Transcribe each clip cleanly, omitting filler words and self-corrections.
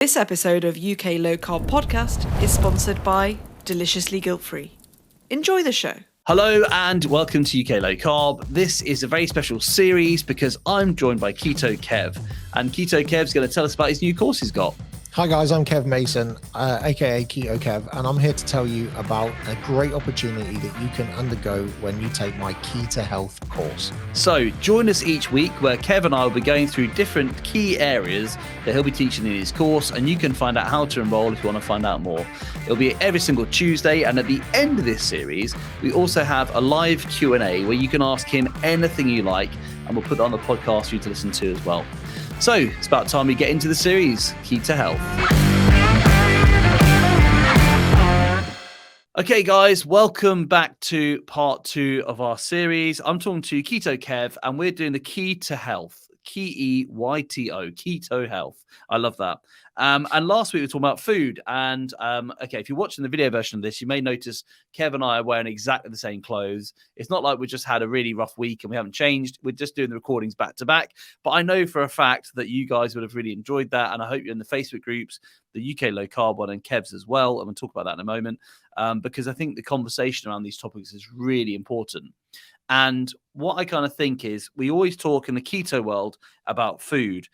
This episode of UK Low Carb Podcast is sponsored by Deliciously Guilt-Free. Enjoy the show. Hello and welcome to UK Low Carb. This is a very special series because I'm joined by Keto Kev, and Keto Kev's going to tell us about his new course he's got. Hi guys, I'm Kev Mason, aka Keto Kev, and I'm here to tell you about a great opportunity that you can undergo when you take my Keto Health course. So join us each week where Kev and I will be going through different key areas that he'll be teaching in his course, and you can find out how to enroll if you want to find out more. It'll be every single Tuesday, and at the end of this series, we also have a live Q&A where you can ask him anything you like, and we'll put that on the podcast for you to listen to as well. So it's about time we get into the series, Keto Health. Okay, guys, welcome back to part 2 of our series. I'm talking to Keto Kev, and we're doing the Keto Health, KEyTO, Keto Health. I love that. And last week we were talking about food. And okay, if you're watching the video version of this, you may notice Kev and I are wearing exactly the same clothes. It's not like we just had a really rough week and we haven't changed. We're just doing the recordings back to back. But I know for a fact that you guys would have really enjoyed that. And I hope you're in the Facebook groups, the UK Low Carb one and Kev's as well. And we'll talk about that in a moment because I think the conversation around these topics is really important. And what I kind of think is we always talk in the keto world about food.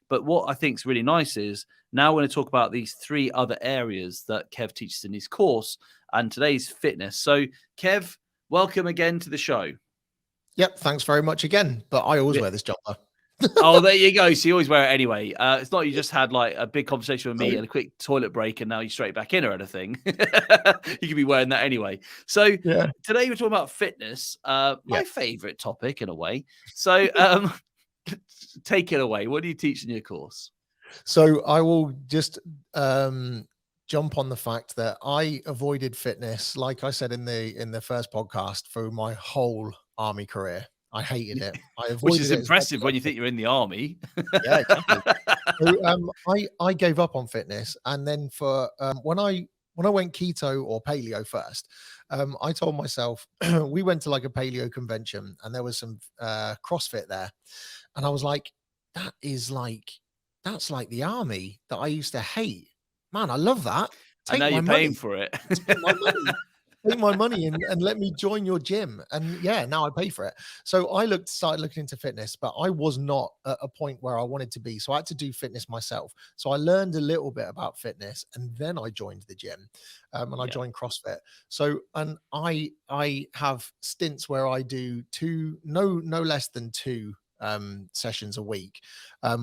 But what I think is really nice is now we're going to talk about these 3 other areas that Kev teaches in his course, and today's fitness. So, Kev, welcome again to the show. Yep, thanks very much again. But I always wear this jumper. Oh, there you go. So you always wear it anyway. It's not you just had like a big conversation with me and a quick toilet break, and now you're straight back in or anything. You could be wearing that anyway. So Today we're talking about fitness, my favorite topic in a way. So take it away. What do you teach in your course? So I will just jump on the fact that I avoided fitness, like I said in the first podcast, through my whole army career. I hated it. Which is impressive when you think you're in the army. Yeah, exactly. So, I gave up on fitness, and then for when I went keto or paleo first, I told myself we went to like a paleo convention, and there was some CrossFit there, and I was like, that's like the army that I used to hate. Man, I love that. And now you're paying for it. Take my money and let me join your gym. And yeah, now I pay for it. So I started looking into fitness, but I was not at a point where I wanted to be. So I had to do fitness myself. So I learned a little bit about fitness, and then I joined the gym and I joined CrossFit. So, and I have stints where I do no less than 2 sessions a week,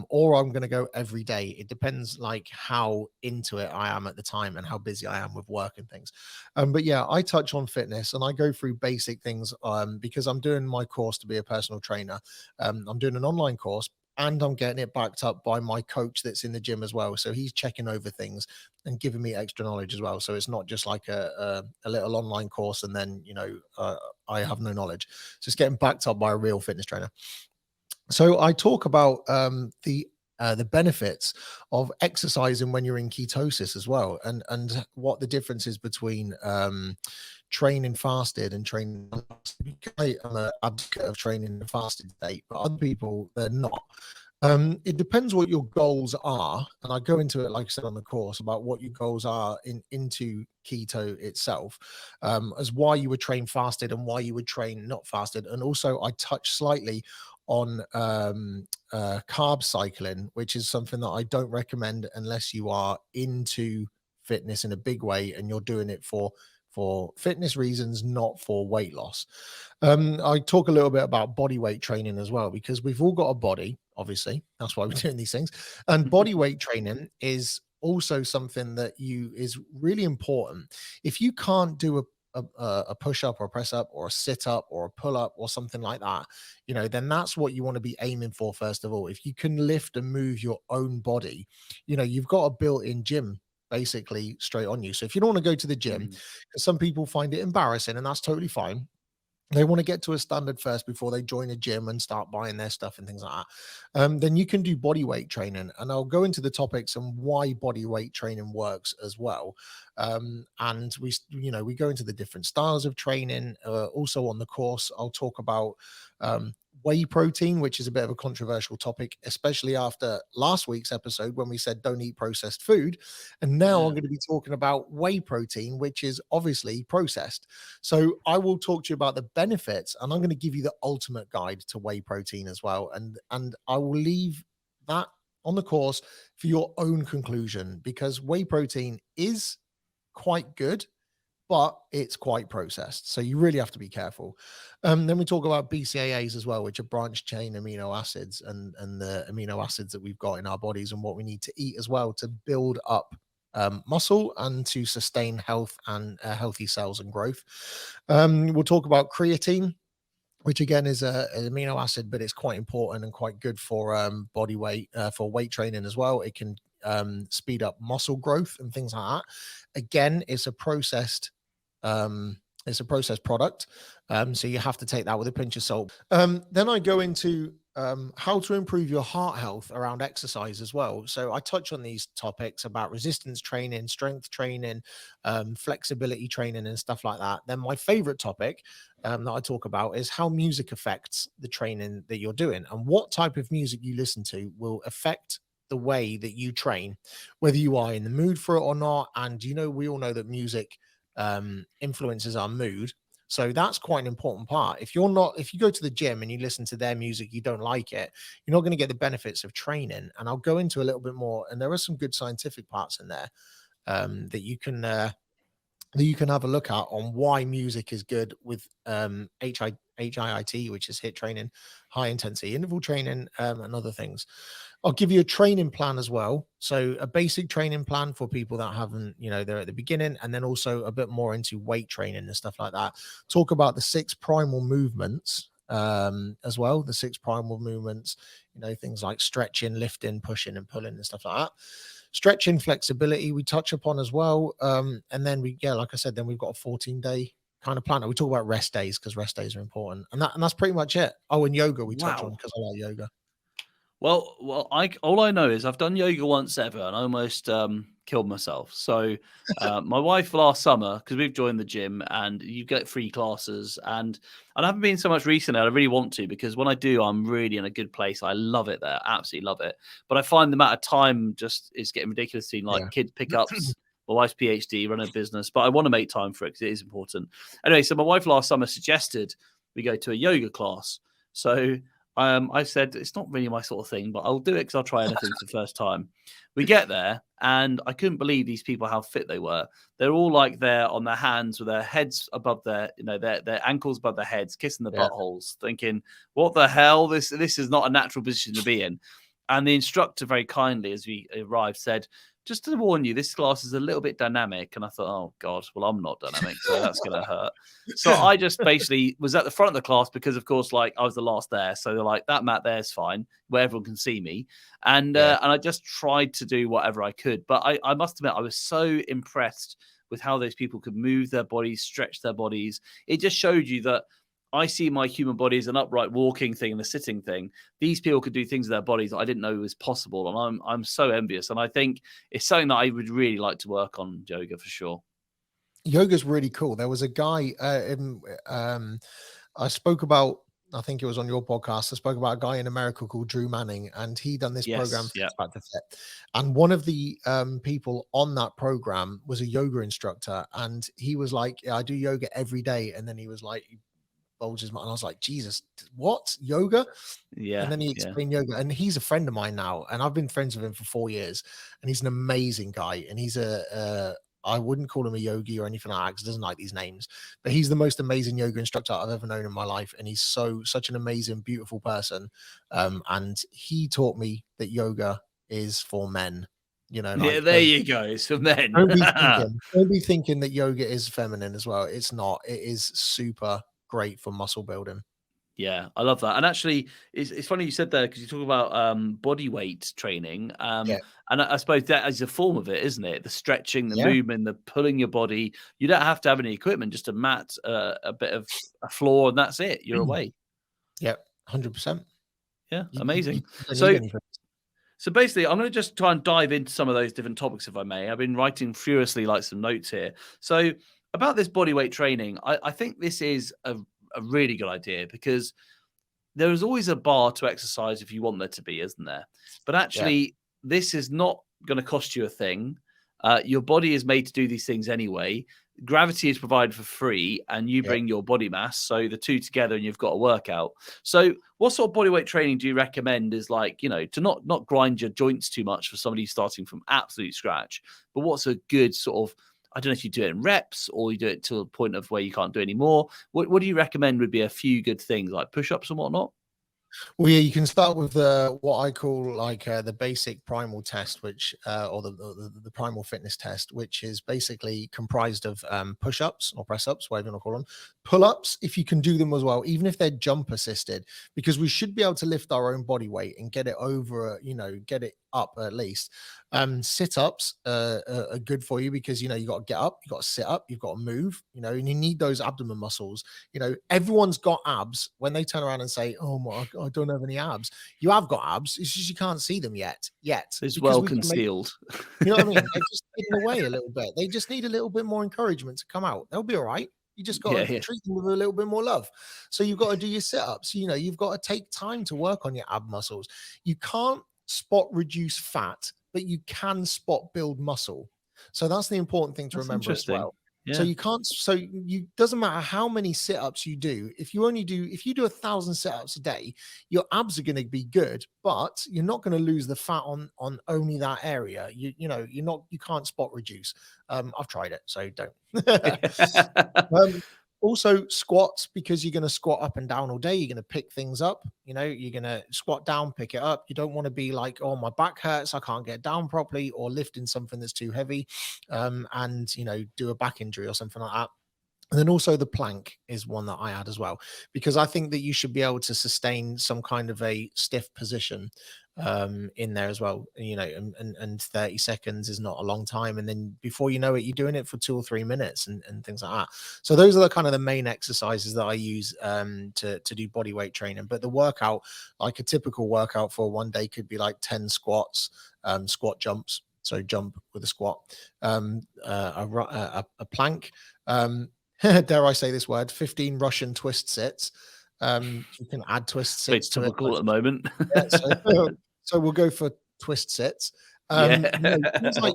or I'm going to go every day. It depends like how into it I am at the time and how busy I am with work and things. But yeah, I touch on fitness and I go through basic things because I'm doing my course to be a personal trainer. I'm doing an online course, and I'm getting it backed up by my coach that's in the gym as well. So he's checking over things and giving me extra knowledge as well. So it's not just like a little online course and then, I have no knowledge. So it's getting backed up by a real fitness trainer. So I talk about the benefits of exercising when you're in ketosis as well, and what the difference is between training fasted and training unfasted. I am an advocate of training in a fasted state, but other people, they're not. It depends what your goals are, and I go into it, like I said on the course, about what your goals are into keto itself, as why you would train fasted and why you would train not fasted, and also I touch slightly on carb cycling, which is something that I don't recommend unless you are into fitness in a big way and you're doing it for fitness reasons, not for weight loss. I talk a little bit about body weight training as well, because we've all got a body, obviously. That's why we're doing these things. And body weight training is also something that is really important. If you can't do a push up or a press up or a sit up or a pull up or something like that, then that's what you want to be aiming for first of all. If you can lift and move your own body, you've got a built-in gym basically straight on you. So if you don't want to go to the gym, because some people find it embarrassing, and that's totally fine. They want to get to a standard first before they join a gym and start buying their stuff and things like that. Then you can do body weight training, and I'll go into the topics and why body weight training works as well. And we go into the different styles of training. Also on the course, I'll talk about whey protein, which is a bit of a controversial topic, especially after last week's episode when we said don't eat processed food. And now I'm going to be talking about whey protein, which is obviously processed. So I will talk to you about the benefits, and I'm going to give you the ultimate guide to whey protein as well. And I will leave that on the course for your own conclusion, because whey protein is quite good, but it's quite processed. So you really have to be careful. Then we talk about BCAAs as well, which are branched chain amino acids, and the amino acids that we've got in our bodies and what we need to eat as well to build up muscle and to sustain health and healthy cells and growth. We'll talk about creatine, which again is an amino acid, but it's quite important and quite good for body weight, for weight training as well. It can speed up muscle growth and things like that. Again, it's a processed product, so you have to take that with a pinch of salt. Then I go into how to improve your heart health around exercise as well. So I touch on these topics about resistance training, strength training, flexibility training, and stuff like that. Then my favorite topic that I talk about is how music affects the training that you're doing, and what type of music you listen to will affect the way that you train, whether you are in the mood for it or not. And we all know that music influences our mood. So that's quite an important part. If you go to the gym and you listen to their music, you don't like it, you're not going to get the benefits of training. And I'll go into a little bit more, and there are some good scientific parts in there that you can have a look at on why music is good with HIIT, which is HIIT training, high intensity interval training, and other things. I'll give you a training plan as well. So a basic training plan for people that haven't, they're at the beginning, and then also a bit more into weight training and stuff like that. Talk about the 6 primal movements as well. The 6 primal movements, things like stretching, lifting, pushing, and pulling and stuff like that. Stretching, flexibility, we touch upon as well. And then like I said, then we've got a 14-day kind of plan. We talk about rest days because rest days are important. And that's pretty much it. Oh, and yoga we touch on because I like yoga. Well, all I know is I've done yoga once ever and I almost killed myself. So my wife last summer, because we've joined the gym and you get free classes, and I haven't been so much recently. I really want to, because when I do, I'm really in a good place. I love it there, absolutely love it. But I find the amount of time just is getting ridiculous. Seeing like kid pickups. My wife's PhD, run a business, but I want to make time for it because it is important. Anyway, so my wife last summer suggested we go to a yoga class. So I said, it's not really my sort of thing, but I'll do it because I'll try anything for the first time. We get there, and I couldn't believe these people, how fit they were. They're all like there on their hands with their heads above their ankles above their heads, kissing the buttholes, thinking, what the hell? This is not a natural position to be in. And the instructor very kindly, as we arrived, said, just to warn you, this class is a little bit dynamic. And I thought, oh, God, well, I'm not dynamic, so that's going to hurt. So I just basically was at the front of the class because, of course, like I was the last there. So they're like, that mat there is fine, where everyone can see me. And I just tried to do whatever I could. But I must admit, I was so impressed with how those people could move their bodies, stretch their bodies. It just showed you that I see my human body as an upright walking thing and a sitting thing. These people could do things with their bodies that I didn't know was possible. And I'm so envious. And I think it's something that I would really like to work on, yoga, for sure. Yoga's really cool. There was a guy I spoke about, I think it was on your podcast, I spoke about a guy in America called Drew Manning, and he done this program Back to Fit. And one of the people on that program was a yoga instructor. And he was like, I do yoga every day. And then he was like, bulges my, and I was like, Jesus, what? Yoga? Yeah. And then he explained yoga, and he's a friend of mine now, and I've been friends with him for 4 years, and he's an amazing guy. And he's I wouldn't call him a yogi or anything like that because he doesn't like these names, but he's the most amazing yoga instructor I've ever known in my life. And he's such an amazing, beautiful person. And he taught me that yoga is for men. Like, there you go. It's for men. Don't be thinking that yoga is feminine as well. It's not. It is super great for muscle building. Yeah, I love that. And actually, it's funny you said that, because you talk about body weight training. And I suppose that is a form of it, isn't it? The stretching, the movement, the pulling your body. You don't have to have any equipment, just a mat, a bit of a floor, and that's it. You're away. Yeah, 100%. Yeah, amazing. So basically, I'm going to just try and dive into some of those different topics, if I may. I've been writing furiously like some notes here. So about this body weight training, I think this is a really good idea, because there is always a bar to exercise if you want there to be, isn't there? But actually, this is not going to cost you a thing. Your body is made to do these things anyway. Gravity is provided for free, and you bring your body mass. So the two together, and you've got a workout. So what sort of bodyweight training do you recommend? Is like, to not grind your joints too much for somebody starting from absolute scratch. But what's a good sort of, I don't know if you do it in reps or you do it to a point of where you can't do any more. What do you recommend would be a few good things like push-ups and whatnot? Well, yeah, you can start with what I call like the basic primal test, which or the primal fitness test, which is basically comprised of push-ups or press-ups, whatever you want to call them, pull-ups, if you can do them as well, even if they're jump assisted, because we should be able to lift our own body weight and get it over, get it up at least. Sit-ups are good for you because you got to get up, you got to sit up, you've got to move, and you need those abdomen muscles. Everyone's got abs. When they turn around and say, "Oh my, I don't have any abs," you have got abs. It's just you can't see them yet. It's well concealed. You know what I mean? They're just hidden away a little bit. They just need a little bit more encouragement to come out. They'll be all right. You just got to treat them with a little bit more love. So you've got to do your sit-ups. You've got to take time to work on your ab muscles. You can't spot reduce fat, but you can spot build muscle. So that's the important thing to remember as well. Yeah. So doesn't matter how many sit-ups you do. If you do 1,000 sit-ups a day, your abs are going to be good, but you're not going to lose the fat on only that area. You can't spot reduce. I've tried it, so don't. Also squats, because you're going to squat up and down all day. You're going to pick things up. You're going to squat down, pick it up. You don't want to be like, oh, my back hurts, I can't get down properly, or lifting something that's too heavy, and do a back injury or something like that. And then also the plank is one that I add as well, because I think that you should be able to sustain some kind of a stiff position in there as well, and 30 seconds is not a long time. And then before you know it, you're doing it for 2 or 3 minutes and things like that. So those are the kind of the main exercises that I use to do body weight training. But the workout, like a typical workout for one day, could be like 10 squats, squat jumps. So jump with a squat, a plank, dare I say this word, 15 Russian twist sits. You can add twist sits to it. It's topical at the moment. So we'll go for twist sits. Things like,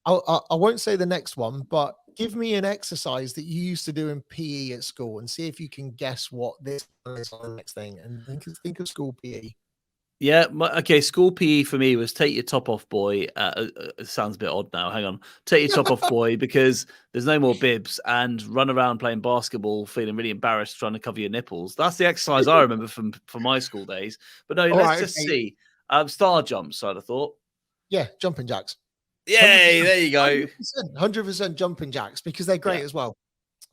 I won't say the next one, but give me an exercise that you used to do in PE at school and see if you can guess what this is on the next thing. And think of school PE. Yeah. Okay. School PE for me was take your top off, boy. It sounds a bit odd now. Hang on. Take your top off, boy, because there's no more bibs, and run around playing basketball, feeling really embarrassed trying to cover your nipples. That's the exercise I remember from my school days. But no, let's just see. Star jumps, I'd have thought. Yeah. Jumping jacks. Yay. There you go. 100% jumping jacks, because they're great as well.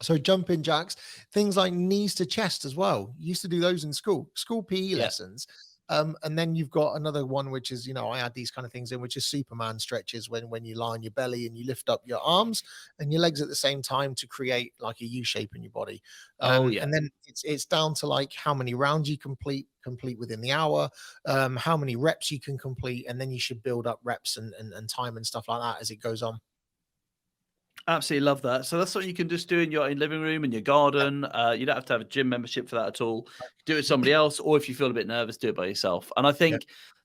So jumping jacks, things like knees to chest as well. You used to do those in school PE lessons. And then you've got another one, which is, I add these kind of things in, which is Superman stretches, when you lie on your belly and you lift up your arms and your legs at the same time to create like a U shape in your body. And then it's down to like how many rounds you complete within the hour, how many reps you can complete, and then you should build up reps and time and stuff like that as it goes on. Absolutely love that. So that's what you can just do in your living room, in your garden. You don't have to have a gym membership for that at all. Do it with somebody else, or if you feel a bit nervous, do it by yourself. And I think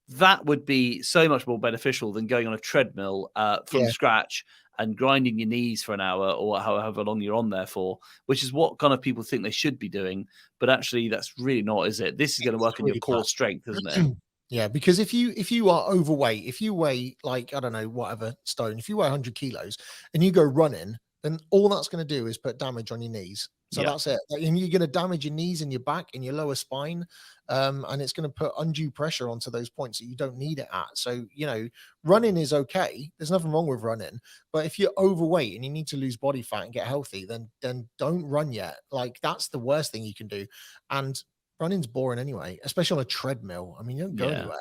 that would be so much more beneficial than going on a treadmill from scratch and grinding your knees for an hour or however long you're on there for, which is what kind of people think they should be doing. But actually, that's really not, is it? This is going to work on your core strength, isn't it? Yeah, because if you are overweight, if you weigh like, I don't know, whatever stone, if you weigh 100 kilos and you go running, then all that's going to do is put damage on your knees. So that's it. And you're going to damage your knees and your back and your lower spine. And it's going to put undue pressure onto those points that you don't need it at. So, running is okay. There's nothing wrong with running. But if you're overweight and you need to lose body fat and get healthy, then don't run yet. Like, that's the worst thing you can do. And running's boring anyway, especially on a treadmill. I mean, you don't go anywhere.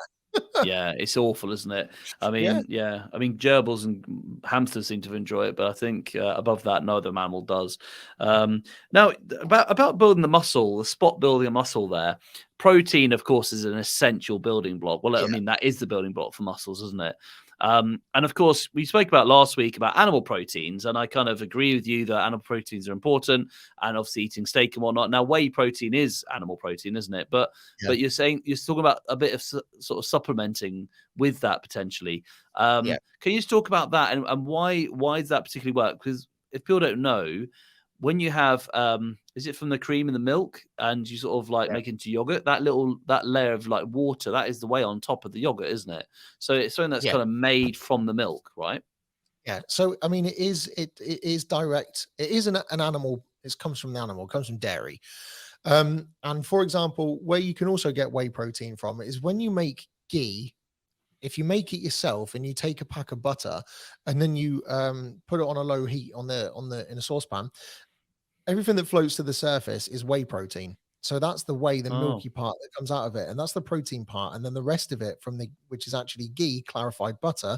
Yeah, it's awful, isn't it? I mean, I mean, gerbils and hamsters seem to enjoy it, but I think above that, no other mammal does. Now, about building the muscle, the spot building a muscle there, protein, of course, is an essential building block. Well, I mean, that is the building block for muscles, isn't it? And of course, we spoke about last week about animal proteins, and I kind of agree with you that animal proteins are important, and obviously eating steak and whatnot. Now, whey protein is animal protein, isn't it? But Yeah. you're talking about a bit of sort of supplementing with that potentially. Yeah. Can you just talk about that and why does that particularly work? Because if people don't know, when you have is it from the cream and the milk and you sort of like Yeah. make into yogurt, that layer of like water, that is the whey on top of the yogurt, isn't it? So it's something that's Yeah. kind of made from the milk, right? Yeah. So I mean, it is direct. It is an animal. It comes from the animal. It comes from dairy. And for example, where you can also get whey protein from is when you make ghee. If you make it yourself and you take a pack of butter and then you put it on a low heat in a saucepan, everything that floats to the surface is whey protein. So that's the whey, the Oh, milky part that comes out of it, and that's the protein part. And then the rest of it which is actually ghee, clarified butter,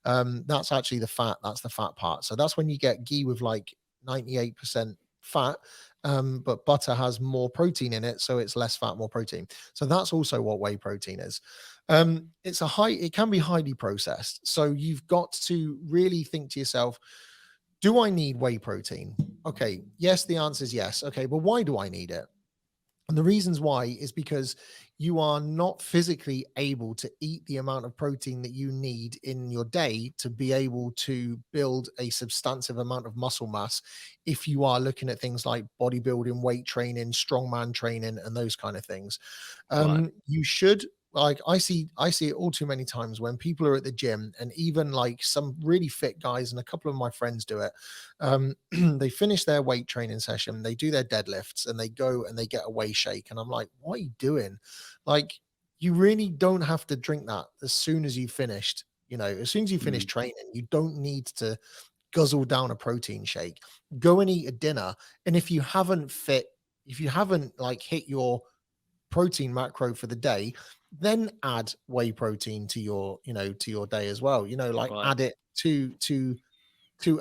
that's actually the fat. That's the fat part. So that's when you get ghee with like 98% fat, but butter has more protein in it, so it's less fat, more protein. So that's also what whey protein is. It can be highly processed. So you've got to really think to yourself, do I need whey protein? Okay, yes, the answer is yes. Okay, but why do I need it? And the reasons why is because you are not physically able to eat the amount of protein that you need in your day to be able to build a substantive amount of muscle mass if you are looking at things like bodybuilding, weight training, strongman training, and those kind of things. right. You should, like, I see it all too many times when people are at the gym, and even like some really fit guys, and a couple of my friends do it. They finish their weight training session, they do their deadlifts, and they go and they get a whey shake. And I'm like, what are you doing? Like, you really don't have to drink that as soon as you finished. As soon as you finish Mm, training, you don't need to guzzle down a protein shake. Go and eat a dinner. And if you haven't like hit your protein macro for the day, then add whey protein to your day as well. Like, right. add it to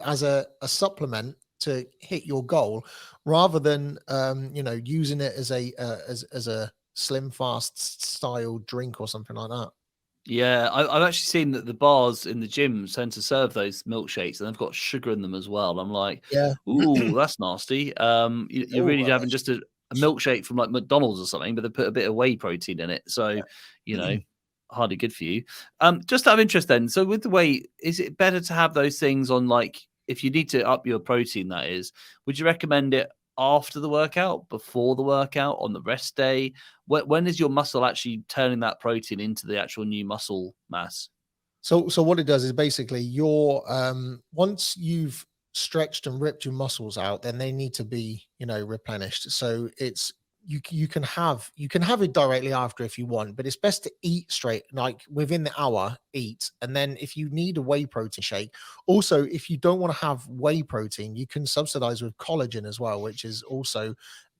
as a supplement to hit your goal, rather than using it as a slim fast style drink or something like that. Yeah, I've actually seen that the bars in the gym tend to serve those milkshakes, and they've got sugar in them as well. I'm like, Yeah. ooh, that's nasty. You're Oh, really having just a milkshake from like McDonald's or something, but they put a bit of whey protein in it, so you know, hardly good for you. Just out of interest, then, so with the whey, is it better to have those things on like if you need to up your protein? That is, would you recommend it after the workout, before the workout, on the rest day? When is your muscle actually turning that protein into the actual new muscle mass? So what it does is basically your once you've stretched and ripped your muscles out, then they need to be replenished. So it's you can have it directly after if you want, but it's best to eat straight, like within the hour, eat. And then if you need a whey protein shake, also if you don't want to have whey protein, you can subsidize with collagen as well, which is also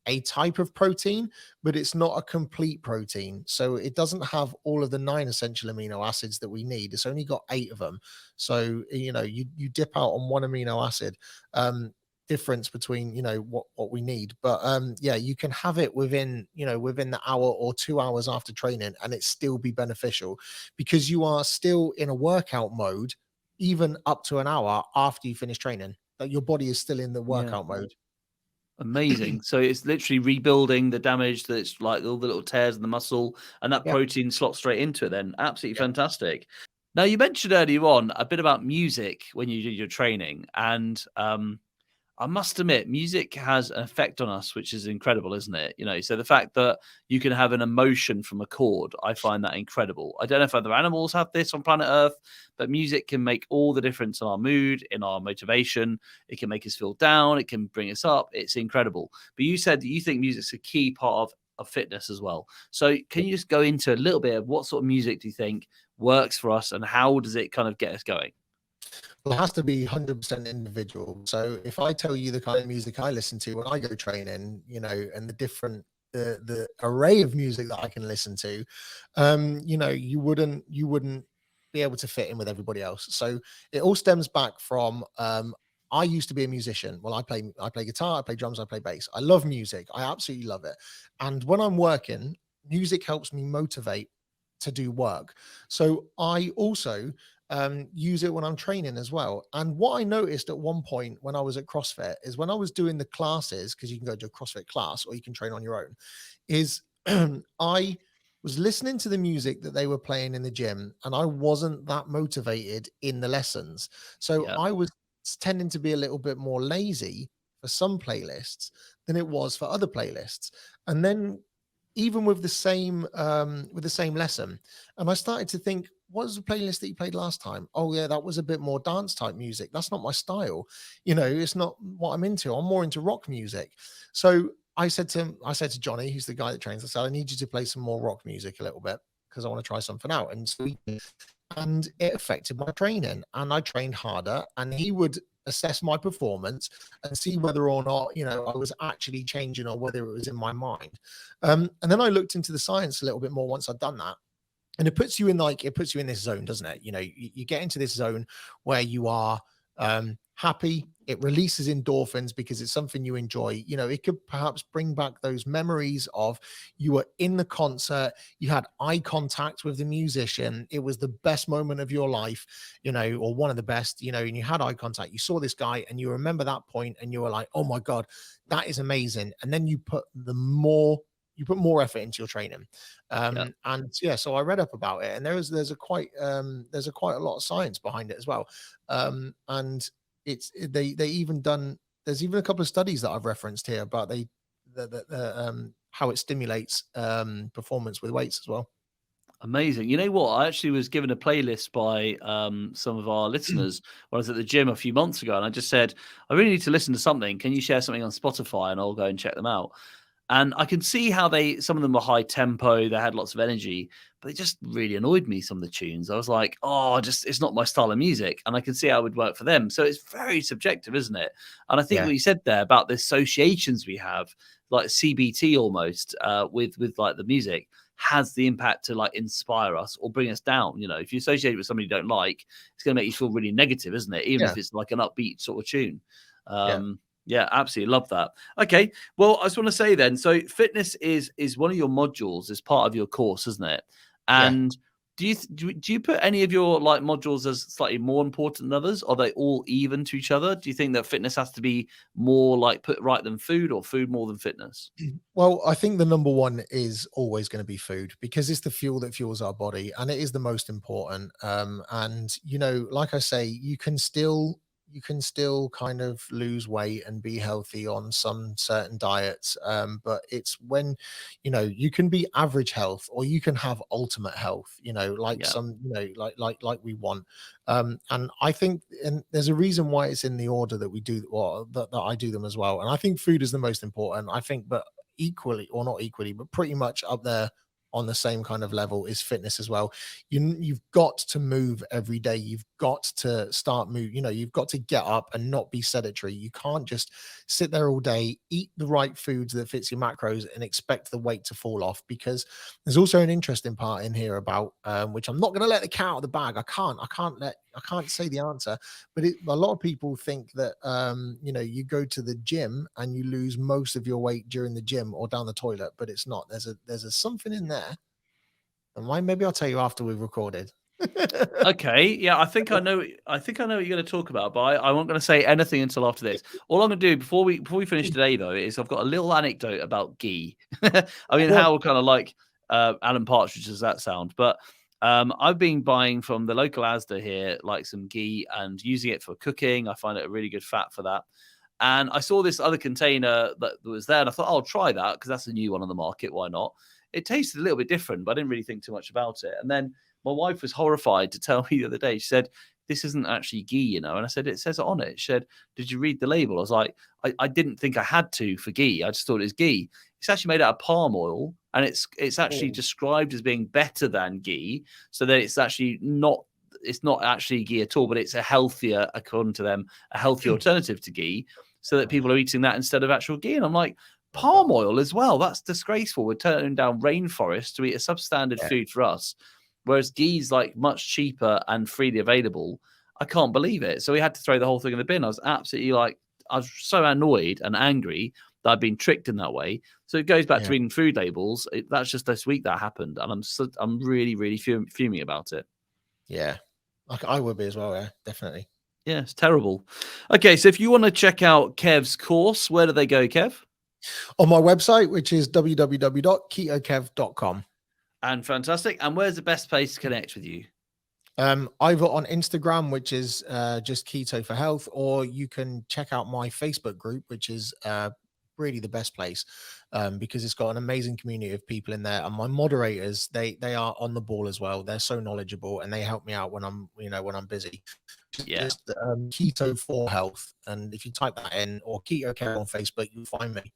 a type of protein, but it's not a complete protein. So it doesn't have all of the 9 essential amino acids that we need. It's only got 8 of them. So, you dip out on one amino acid difference between, what we need. But yeah, you can have it within the hour or 2 hours after training, and it still be beneficial because you are still in a workout mode, even up to an hour after you finish training. Like, your body is still in the Yeah. workout mode. Amazing. So it's literally rebuilding the damage that's like all the little tears in the muscle, and that Yep. protein slots straight into it then. Absolutely Yep. fantastic. Now, you mentioned earlier on a bit about music when you did your training, and I must admit, music has an effect on us, which is incredible, isn't it? So the fact that you can have an emotion from a chord, I find that incredible. I don't know if other animals have this on planet Earth, but music can make all the difference in our mood, in our motivation. It can make us feel down. It can bring us up. It's incredible. But you said that you think music's a key part of fitness as well. So can you just go into a little bit of what sort of music do you think works for us, and how does it kind of get us going? Well, it has to be 100% individual. So if I tell you the kind of music I listen to when I go training, and the array of music that I can listen to, you wouldn't be able to fit in with everybody else. So it all stems back from I used to be a musician. Well, I play guitar, I play drums, I play bass. I love music. I absolutely love it. And when I'm working, music helps me motivate to do work. So I also use it when I'm training as well. And what I noticed at one point when I was at CrossFit is when I was doing the classes, because you can go to a CrossFit class or you can train on your own, is I was listening to the music that they were playing in the gym, and I wasn't that motivated in the lessons. So Yeah. I was tending to be a little bit more lazy for some playlists than it was for other playlists. And then even with the same lesson, and I started to think, what was the playlist that you played last time? Oh yeah, that was a bit more dance type music. That's not my style. It's not what I'm into. I'm more into rock music. So I said to Johnny, who's the guy that trains, I said, I need you to play some more rock music a little bit because I want to try something out. And so and it affected my training, and I trained harder, and he would assess my performance and see whether or not I was actually changing or whether it was in my mind. And then I looked into the science a little bit more once I'd done that, and it puts you in this zone, doesn't it? You get into this zone where you are happy. It releases endorphins because it's something you enjoy. It could perhaps bring back those memories of you were in the concert, you had eye contact with the musician, it was the best moment of your life, or one of the best, and you had eye contact, you saw this guy and you remember that point and you were like, oh my God, that is amazing. And then you put more effort into your training. And yeah, so I read up about it, and there's a quite a lot of science behind it as well. And they even done, there's even a couple of studies that I've referenced here about how it stimulates performance with weights as well. Amazing. You know what? I actually was given a playlist by some of our listeners when I was at the gym a few months ago, and I just said, I really need to listen to something. Can you share something on Spotify, and I'll go and check them out? And I can see how some of them were high tempo, they had lots of energy, but it just really annoyed me, some of the tunes. I was like, oh, it's not my style of music. And I can see how it would work for them. So it's very subjective, isn't it? And I think Yeah. what you said there about the associations we have, like CBT almost, with like the music, has the impact to like inspire us or bring us down. If you associate it with somebody you don't like, it's going to make you feel really negative, isn't it? Even if it's like an upbeat sort of tune. Yeah, absolutely love that. Okay, well, I just want to say then, so fitness is one of your modules as part of your course, isn't it? Yeah. And do you put any of your like modules as slightly more important than others? Are they all even to each other? Do you think that fitness has to be more like put right than food, or food more than fitness? Well, I think the number one is always going to be food, because it's the fuel that fuels our body, and it is the most important. And like I say, you can still kind of lose weight and be healthy on some certain diets. But it's when, you can be average health, or you can have ultimate health, like some, like we want. And I think, and there's a reason why it's in the order that we do, or that I do them as well. And I think food is the most important, I think, but equally, or not equally, but pretty much up there on the same kind of level is fitness as well. You've got to move every day. You've got to start move. You've got to get up and not be sedentary. You can't just sit there all day, eat the right foods that fits your macros, and expect the weight to fall off. Because there's also an interesting part in here about which I'm not going to let the cat out of the bag. I can't say the answer, but a lot of people think that you go to the gym and you lose most of your weight during the gym or down the toilet, but it's not. There's a something in there. And maybe I'll tell you after we've recorded. Okay, yeah, I think I know. I think I know what you're going to talk about, but I'm not going to say anything until after this. All I'm going to do before we finish today, though, is I've got a little anecdote about ghee. I mean, how kind of like Alan Partridge does that sound? But I've been buying from the local Asda here, like some ghee, and using it for cooking. I find it a really good fat for that. And I saw this other container that was there, and I thought, I'll try that because that's a new one on the market. Why not? It tasted a little bit different, but I didn't really think too much about it. And then my wife was horrified to tell me the other day. She said, this isn't actually ghee, And I said, it says it on it. She said, did you read the label? I was like, I didn't think I had to for ghee. I just thought it was ghee. It's actually made out of palm oil, and it's actually described as being better than ghee. So that it's actually not, it's not actually ghee at all, but it's a healthier, according to them, a healthier alternative to ghee, so that people are eating that instead of actual ghee. And I'm like, palm oil as well. That's disgraceful. We're turning down rainforests to eat a substandard food for us, whereas ghee's like much cheaper and freely available. I can't believe it. So we had to throw the whole thing in the bin. I was absolutely I was so annoyed and angry that I'd been tricked in that way. So it goes back to reading food labels. That's just this week that happened, and I'm really, really fuming about it. Yeah. I would be as well. Yeah, definitely. Yeah, it's terrible. Okay, so if you want to check out Kev's course, where do they go, Kev? On my website, which is www.ketokev.com. And fantastic. And where's the best place to connect with you? Either on Instagram, which is just Keto for Health, or you can check out my Facebook group, which is really the best place because it's got an amazing community of people in there, and my moderators, they are on the ball as well. They're so knowledgeable and they help me out when I'm busy. Yeah. Just Keto for Health, and if you type that in, or Keto Kev on Facebook, you'll find me.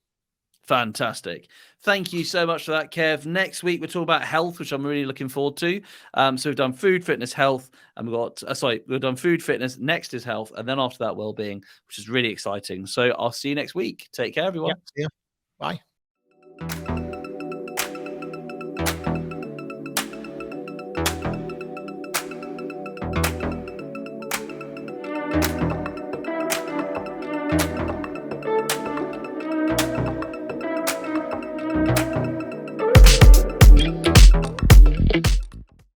Fantastic. Thank you so much for that, Kev. Next week, we'll talk about health, which I'm really looking forward to. So we've done food, fitness, health, and we've done food, fitness. Next is health. And then after that, well-being, which is really exciting. So I'll see you next week. Take care, everyone. Yeah. Bye.